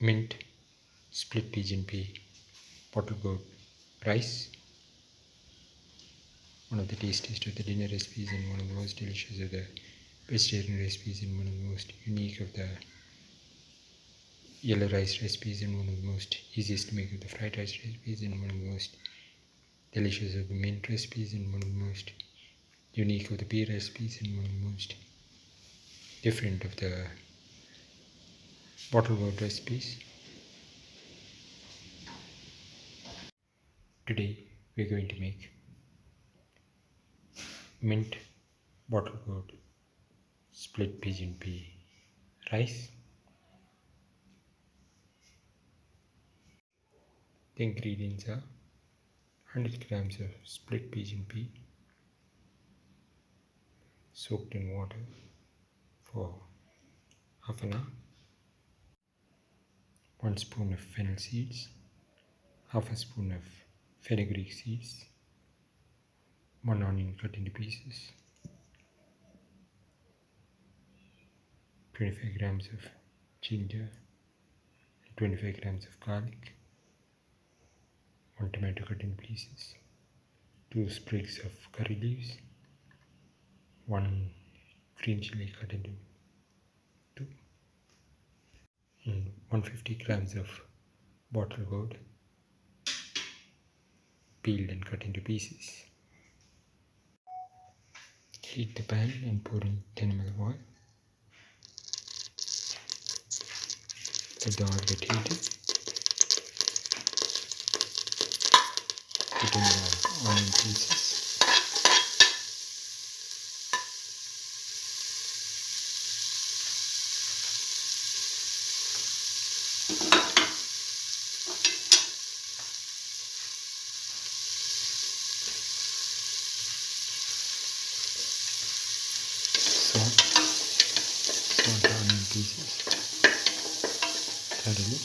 mint split pigeon pea bottle gourd rice, one of the tastiest of the dinner recipes and one of the most delicious of the vegetarian recipes and one of the most unique of the yellow rice recipes and one of the most easiest to make of the fried rice recipes and one of the most delicious of the mint recipes and one of the most unique of the pea recipes and one of the most different of the bottle gourd recipes. Today we are going to make mint bottle gourd split pigeon pea rice. The ingredients are 100 grams of split pigeon pea soaked in water for half an hour, 1 spoon of fennel seeds, half a spoon of fenugreek seeds, 1 onion cut into pieces, 25 grams of ginger, 25 grams of garlic, 1 tomato cut into pieces, 2 sprigs of curry leaves, 1 green chili cut into 2, and 150 grams of bottle gourd peeled and cut into pieces. Heat the pan and pour in 10 ml of oil. Let the oil get heated. Put in the onion pieces. Salt the onion pieces thoroughly.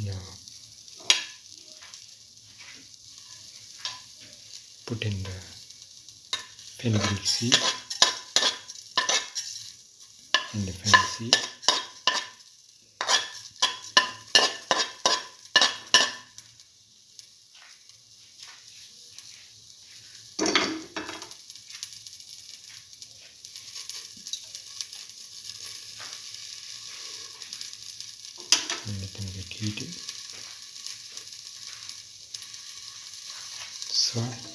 Now put in the fenugreek seed and the fennel seed. And let them get heated. Salt.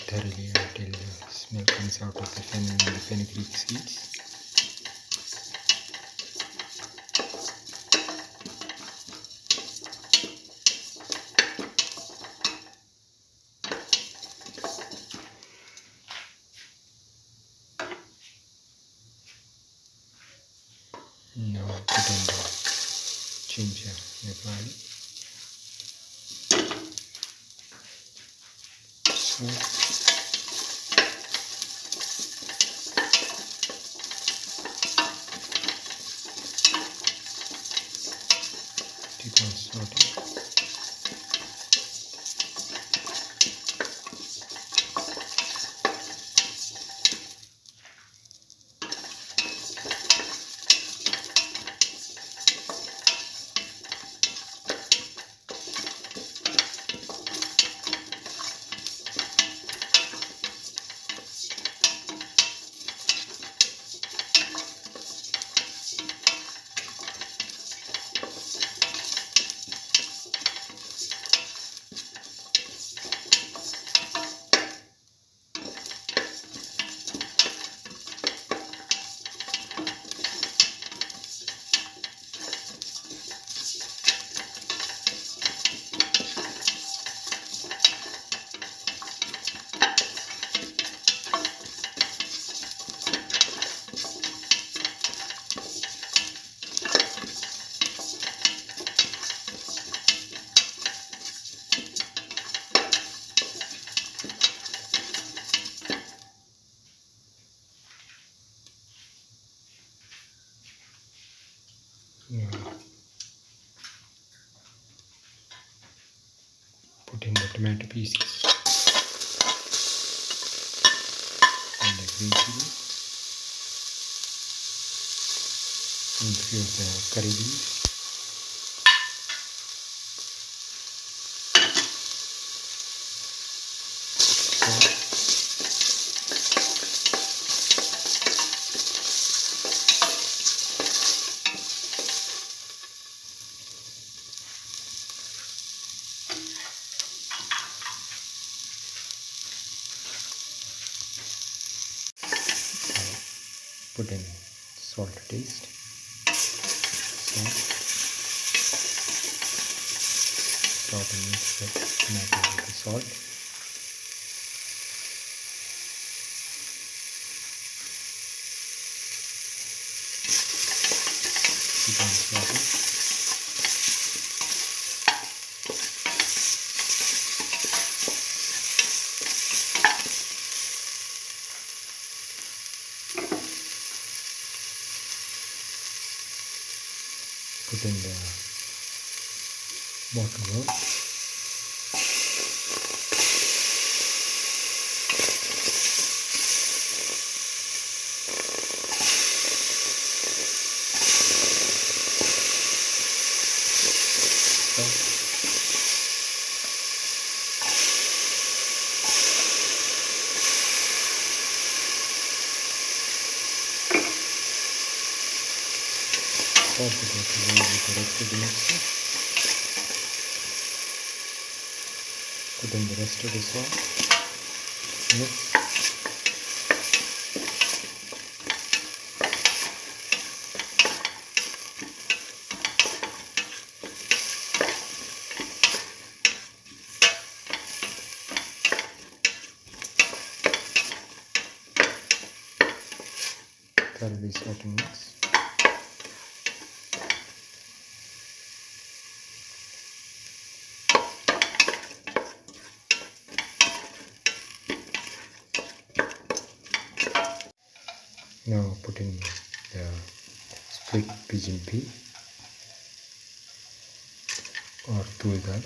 thoroughly until the smell comes out of the fennel and the fenugreek seeds. Now put in the ginger and the garlic. Salt. Keep on sauteing. Now put in the tomato pieces and the green chili and few of the curry leaves. Put in salt to taste. Salt. Start and mix the tomato with the salt. Keep on sauteing. Put in the water. Start to go together with the rest of the mixture. Put in the rest of the salt. Mix. Thoroughly saute and mix. Now put in the split pigeon pea or toor dal.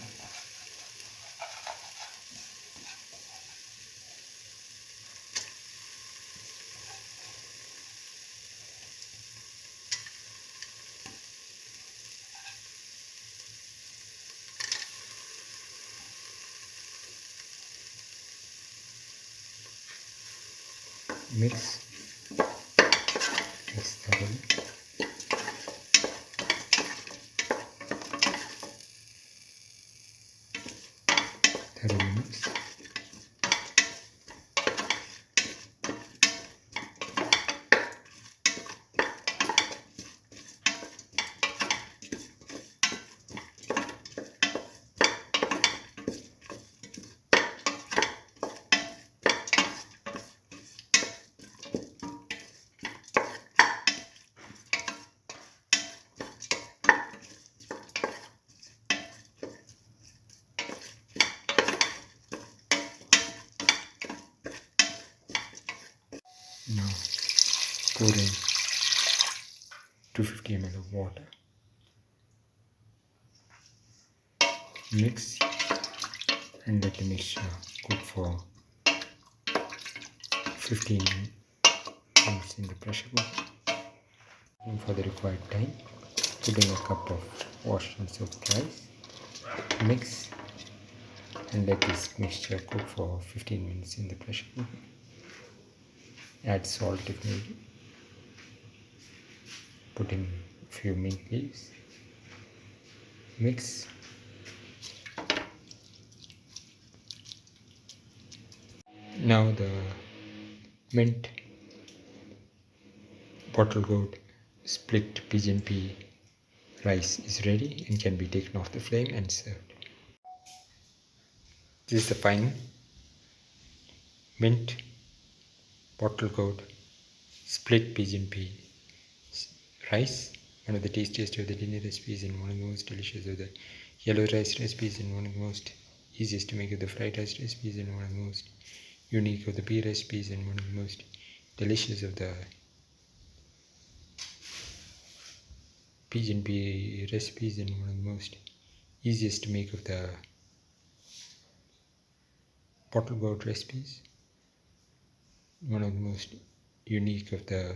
Mix thoroughly. Thoroughly mix. Now pour in 250 ml of water. Mix and let the mixture cook for 15 minutes in the pressure cooker. And for the required time, put in a cup of washed and soaked rice. Mix and let this mixture cook for 15 minutes in the pressure cooker. Add salt if needed. Put in a few mint leaves. Mix. Now the mint bottle gourd split pigeon pea rice is ready and can be taken off the flame and served. This is the final mint bottle gourd split pigeon pea rice, one of the tastiest of the dinner recipes and one of the most delicious of the yellow rice recipes and one of the most easiest to make of the fried rice recipes and one of the most unique of the pea recipes and one of the most delicious of the pigeon pea recipes and one of the most easiest to make of the bottle gourd recipes, one of the most unique of the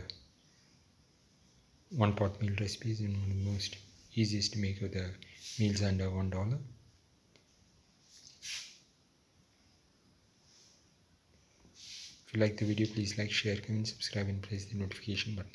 one pot meal recipes and one of the most easiest to make of the meals under $1. If you like the video, please like, share, comment, subscribe and press the notification button.